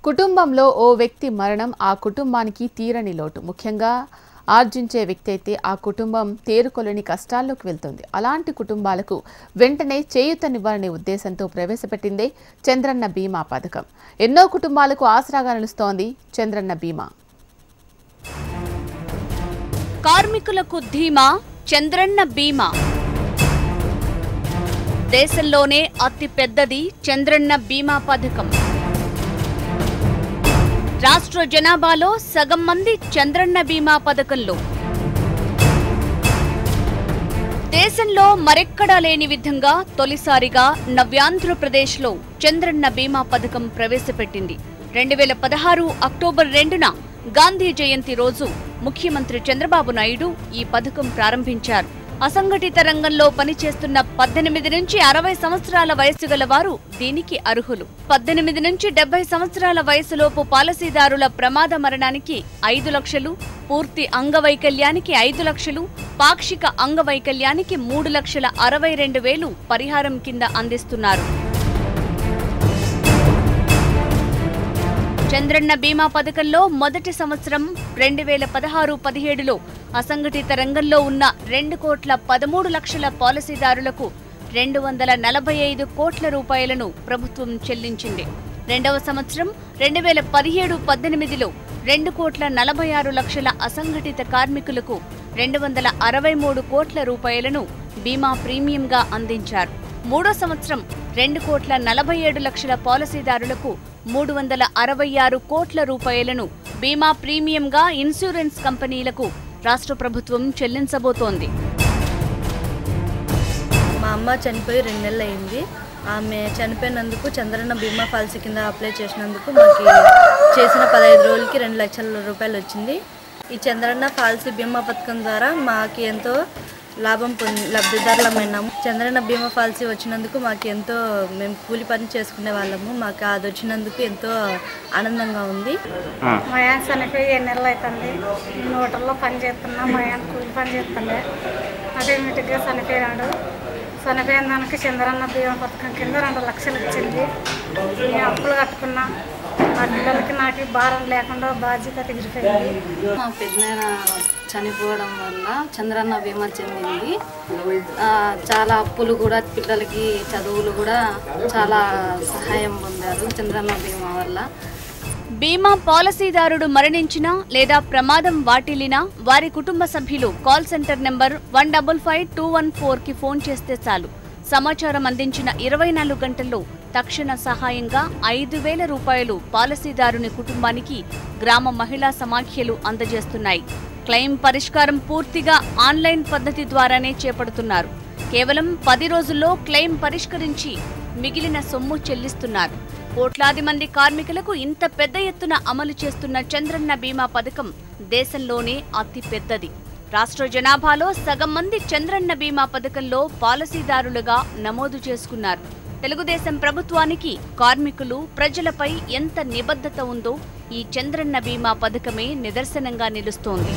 కుటుంబంలో ఓ వ్యక్తి మరణం ఆ కుటుంబానికి తీరని లోటు. ముఖ్యంగా ఆర్జించే వ్యక్తి అయితే ఆ కుటుంబం తేరుకొలని కష్టాల్లోకి వెళ్తుంది. అలాంటి కుటుంబాలకు వెంటనే చేయూతనివ్వాలనే ఉద్దేశంతో ప్రవేశపెట్టిందే చంద్రన్న బీమా పథకం. ఎన్నో కుటుంబాలకు ఆసరాగా నిలుస్తోంది చంద్రన్న బీమా. కార్మికులకు ధీమా చంద్రన్న బీమా. దేశంలోనే అతి పెద్దది చంద్రన్న బీమా పథకం. రాష్ట్ర జనాభాలో సగం మంది చంద్రన్న బీమా పథకంలో. దేశంలో మరెక్కడా లేని విధంగా తొలిసారిగా నవ్యాంధ్రప్రదేశ్లో చంద్రన్న బీమా పథకం ప్రవేశపెట్టింది. 2016 అక్టోబర్ 2న గాంధీ జయంతి రోజు ముఖ్యమంత్రి చంద్రబాబు నాయుడు ఈ పథకం ప్రారంభించారు. అసంఘటిత రంగంలో పనిచేస్తున్న 18 నుంచి 60 సంవత్సరాల వయసు గల వారు దీనికి అర్హులు. 18 నుంచి 70 సంవత్సరాల వయసులోపు పాలసీదారుల ప్రమాద మరణానికి 5 లక్షలు, పూర్తి అంగవైకల్యానికి 5 లక్షలు, పాక్షిక అంగవైకల్యానికి 3,62,000 పరిహారం కింద అందిస్తున్నారు. చంద్రన్న బీమా పథకంలో మొదటి సంవత్సరం 2016-17లో అసంఘటిత రంగంలో ఉన్న 2,13,00,000 పాలసీదారులకు 245 కోట్ల రూపాయలను ప్రభుత్వం చెల్లించింది. రెండవ సంవత్సరం 2017-18లో 2,46,00,000 అసంఘటిత కార్మికులకు 263 కోట్ల రూపాయలను బీమా ప్రీమియంగా అందించారు. మూడో సంవత్సరం 2,47,00,000 పాలసీదారులకు 366 కోట్ల రూపాయలను బీమా ప్రీమియంగా ఇన్సూరెన్స్ కంపెనీలకు రాష్ట్ర ప్రభుత్వం చెల్లించబోతోంది. మా అమ్మ చనిపోయి 2 నెలలు అయింది. ఆమె చనిపోయినందుకు చంద్రన్న బీమా పాలసీ కింద అప్లై చేసినందుకు మాకు చేసిన 15 రోజులకి 2 లక్షల రూపాయలు వచ్చింది. ఈ చంద్రన్న పాలసీ బీమా పథకం ద్వారా మాకు ఎంతో లాభం లబ్ధిదారులమైనాము. చంద్రన్న బీమా పాలసీ వచ్చినందుకు మాకు ఎంతో, మేము కూలి పని చేసుకునే వాళ్ళము, మాకు అది వచ్చినందుకు ఎంతో ఆనందంగా ఉంది. మా ఆయన చనిపోయి 2 నెలలు అవుతుంది. నేను హోటల్లో పని చేస్తున్నా, మా ఆయన కూలి పని చేస్తుండే. ఆటోమేటిక్గా చనిపోయాడు. చనిపోయిన దానికి చంద్రన్న బీమా పథకం కింద 2 లక్షలు ఇచ్చింది. నేను అప్పులు కట్టుకున్నా. మా పిల్లలకి నాకు భారం లేకుండా బాధ్యత తీరిపోయింది. మా పెద్దనాన్న చనిపోవడం వల్ల చంద్రన్న బీమా చెందింది. చాలా అప్పులు కూడా, పిల్లలకి చదువులు కూడా చాలా సహాయం పొందారు చంద్రన్న బీమా వల్ల. బీమా పాలసీదారుడు మరణించినా లేదా ప్రమాదం వాటిల్లినా వారి కుటుంబ సభ్యులు కాల్ సెంటర్ నెంబర్ 155214కి ఫోన్ చేస్తే చాలు. సమాచారం అందించిన 24 గంటల్లో తక్షణ సహాయంగా 5,000 రూపాయలు పాలసీదారుని కుటుంబానికి గ్రామ మహిళా సమాఖ్యలు అందజేస్తున్నాయి. క్లెయిమ్ పరిష్కారం పూర్తిగా ఆన్లైన్ పద్ధతి ద్వారానే చేపడుతున్నారు. కేవలం 10 రోజుల్లో క్లెయిమ్ పరిష్కరించి మిగిలిన సొమ్ము చెల్లిస్తున్నారు. కోట్లాది మంది కార్మికులకు ఇంత పెద్ద ఎత్తున అమలు చేస్తున్న చంద్రన్న బీమా పథకం దేశంలోనే అతి పెద్దది. రాష్ట్ర జనాభాలో సగం మంది చంద్రన్న బీమా పథకంలో పాలసీదారులుగా నమోదు చేసుకున్నారు. తెలుగుదేశం ప్రభుత్వానికి కార్మికులు, ప్రజలపై ఎంత నిబద్ధత ఉందో ఈ చంద్రన్న బీమా పథకమే నిదర్శనంగా నిలుస్తోంది.